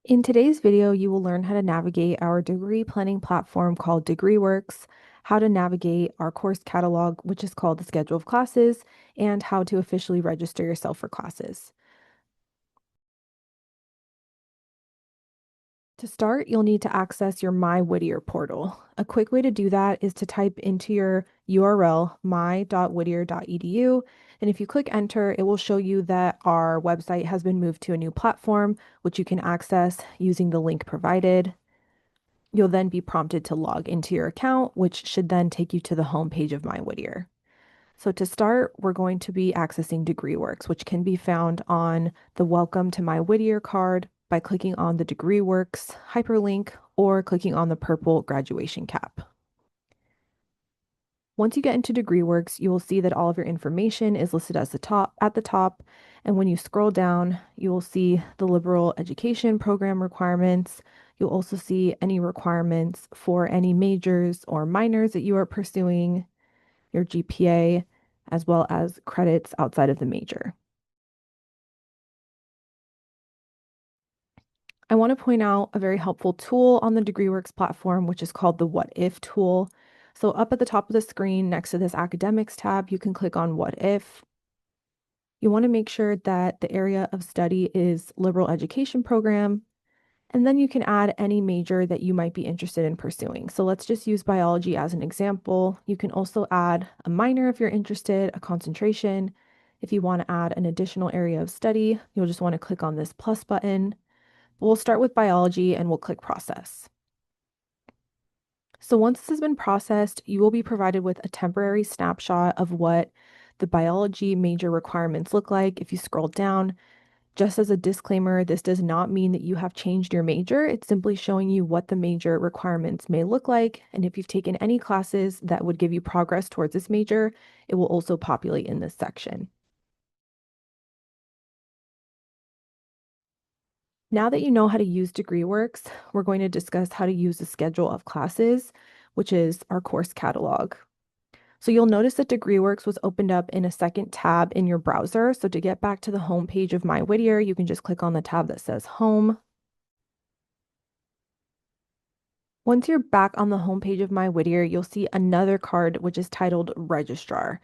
In today's video, you will learn how to navigate our degree planning platform called DegreeWorks, how to navigate our course catalog, which is called the schedule of classes, and how to officially register yourself for classes. To start, you'll need to access your My Whittier portal. A quick way to do that is to type into your URL my.whittier.edu, and if you click enter, it will show you that our website has been moved to a new platform, which you can access using the link provided. You'll then be prompted to log into your account, which should then take you to the home page of My Whittier. So to start, we're going to be accessing DegreeWorks, which can be found on the Welcome to My Whittier card by clicking on the DegreeWorks hyperlink or clicking on the purple graduation cap. Once you get into DegreeWorks, you will see that all of your information is listed as at the top. And when you scroll down, you will see the liberal education program requirements. You'll also see any requirements for any majors or minors that you are pursuing, your GPA, as well as credits outside of the major. I want to point out a very helpful tool on the DegreeWorks platform, which is called the What If tool. So up at the top of the screen next to this academics tab, you can click on What If. You want to make sure that the area of study is liberal education program, and then you can add any major that you might be interested in pursuing. So let's just use biology as an example. You can also add a minor if you're interested, a concentration. If you want to add an additional area of study, you'll just want to click on this plus button. We'll start with biology and we'll click process. So once this has been processed, you will be provided with a temporary snapshot of what the biology major requirements look like. If you scroll down, just as a disclaimer, this does not mean that you have changed your major. It's simply showing you what the major requirements may look like. And if you've taken any classes that would give you progress towards this major, it will also populate in this section. Now that you know how to use DegreeWorks, we're going to discuss how to use the schedule of classes, which is our course catalog. So you'll notice that DegreeWorks was opened up in a second tab in your browser. So to get back to the home page of My Whittier, you can just click on the tab that says Home. Once you're back on the home page of My Whittier, you'll see another card which is titled Registrar.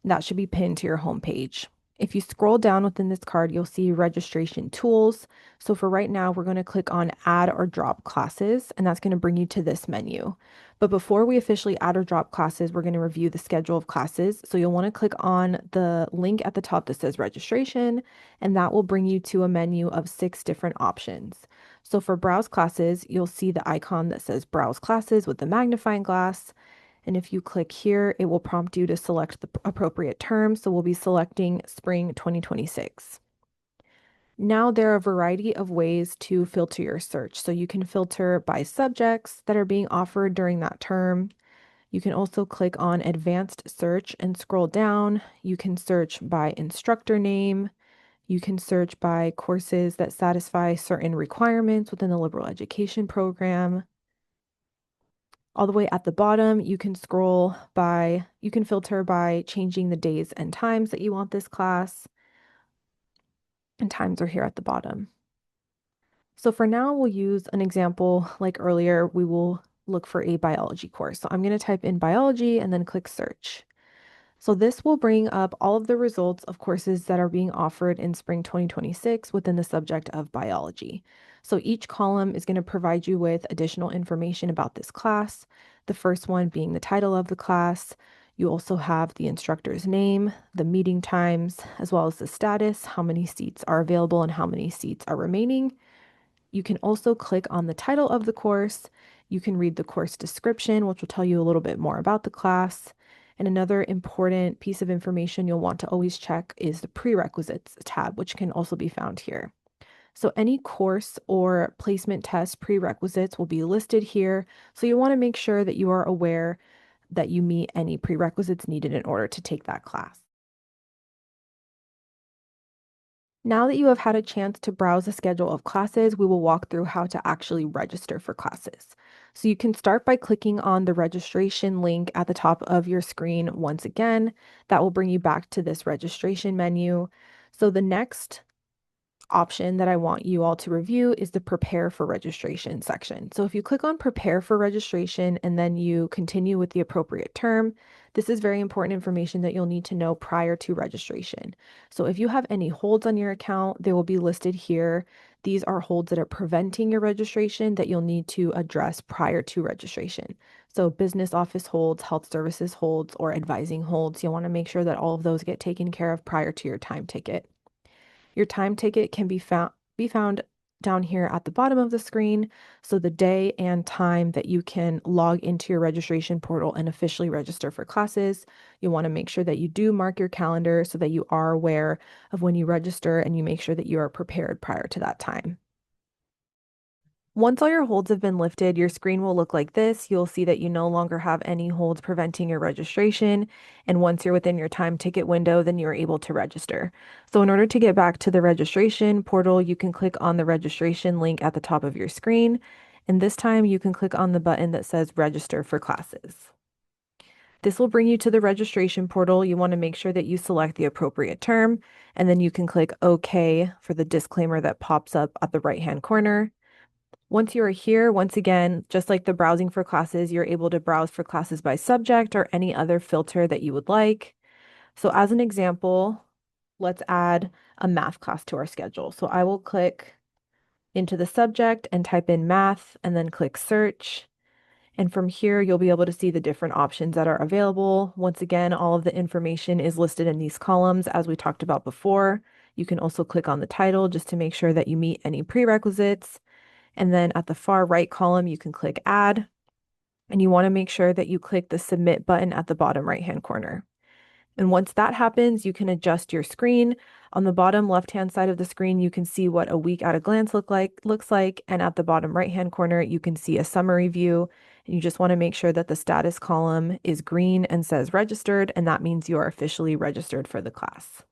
That should be pinned to your home page. If you scroll down within this card, you'll see registration tools. So for right now, we're going to click on add or drop classes, and that's going to bring you to this menu. But before we officially add or drop classes, we're going to review the schedule of classes. So you'll want to click on the link at the top that says registration, and that will bring you to a menu of 6 different options. So for browse classes, you'll see the icon that says browse classes with the magnifying glass. And if you click here, it will prompt you to select the appropriate term. So we'll be selecting spring 2026. Now there are a variety of ways to filter your search. So you can filter by subjects that are being offered during that term. You can also click on advanced search and scroll down. You can search by instructor name. You can search by courses that satisfy certain requirements within the liberal education program. All the way at the bottom, you can filter by changing the days and times that you want this class. And times are here at the bottom. So for now, we'll use an example like earlier, we will look for a biology course. So I'm going to type in biology and then click search. So this will bring up all of the results of courses that are being offered in spring 2026 within the subject of biology. So each column is going to provide you with additional information about this class. The first one being the title of the class. You also have the instructor's name, the meeting times, as well as the status, how many seats are available and how many seats are remaining. You can also click on the title of the course. You can read the course description, which will tell you a little bit more about the class. And another important piece of information you'll want to always check is the prerequisites tab, which can also be found here. So any course or placement test prerequisites will be listed here. So you want to make sure that you are aware that you meet any prerequisites needed in order to take that class. Now that you have had a chance to browse the schedule of classes, we will walk through how to actually register for classes. So you can start by clicking on the registration link at the top of your screen once again. That will bring you back to this registration menu. So the next option that I want you all to review is the Prepare for Registration section. So if you click on Prepare for Registration and then you continue with the appropriate term, this is very important information that you'll need to know prior to registration. So if you have any holds on your account, they will be listed here. These are holds that are preventing your registration that you'll need to address prior to registration. So business office holds, health services holds, or advising holds, you'll want to make sure that all of those get taken care of prior to your time ticket. Your time ticket can be found down here at the bottom of the screen. So the day and time that you can log into your registration portal and officially register for classes. You want to make sure that you do mark your calendar so that you are aware of when you register and you make sure that you are prepared prior to that time. Once all your holds have been lifted, your screen will look like this. You'll see that you no longer have any holds preventing your registration. And once you're within your time ticket window, then you're able to register. So in order to get back to the registration portal, you can click on the registration link at the top of your screen. And this time you can click on the button that says register for classes. This will bring you to the registration portal. You want to make sure that you select the appropriate term, and then you can click OK for the disclaimer that pops up at the right-hand corner. Once you are here, once again, just like the browsing for classes, you're able to browse for classes by subject or any other filter that you would like. So as an example, let's add a math class to our schedule. So I will click into the subject and type in math and then click search. And from here, you'll be able to see the different options that are available. Once again, all of the information is listed in these columns as we talked about before. You can also click on the title just to make sure that you meet any prerequisites. And then at the far right column, you can click Add, and you want to make sure that you click the Submit button at the bottom right-hand corner. And once that happens, you can adjust your screen. On the bottom left-hand side of the screen, you can see what a week at a glance looks like, and at the bottom right-hand corner, you can see a summary view. And you just want to make sure that the status column is green and says registered, and that means you are officially registered for the class.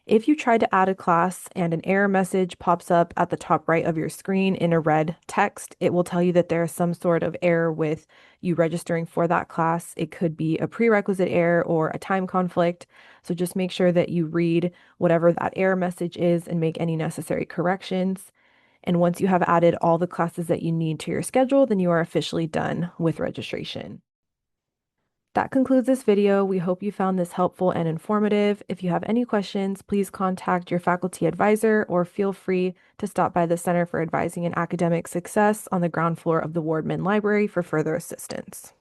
If you try to add a class and an error message pops up at the top right of your screen in a red text, it will tell you that there is some sort of error with you registering for that class. It could be a prerequisite error or a time conflict. So just make sure that you read whatever that error message is and make any necessary corrections. And once you have added all the classes that you need to your schedule, then you are officially done with registration. That concludes this video. We hope you found this helpful and informative. If you have any questions, please contact your faculty advisor or feel free to stop by the Center for Advising and Academic Success on the ground floor of the Wardman Library for further assistance.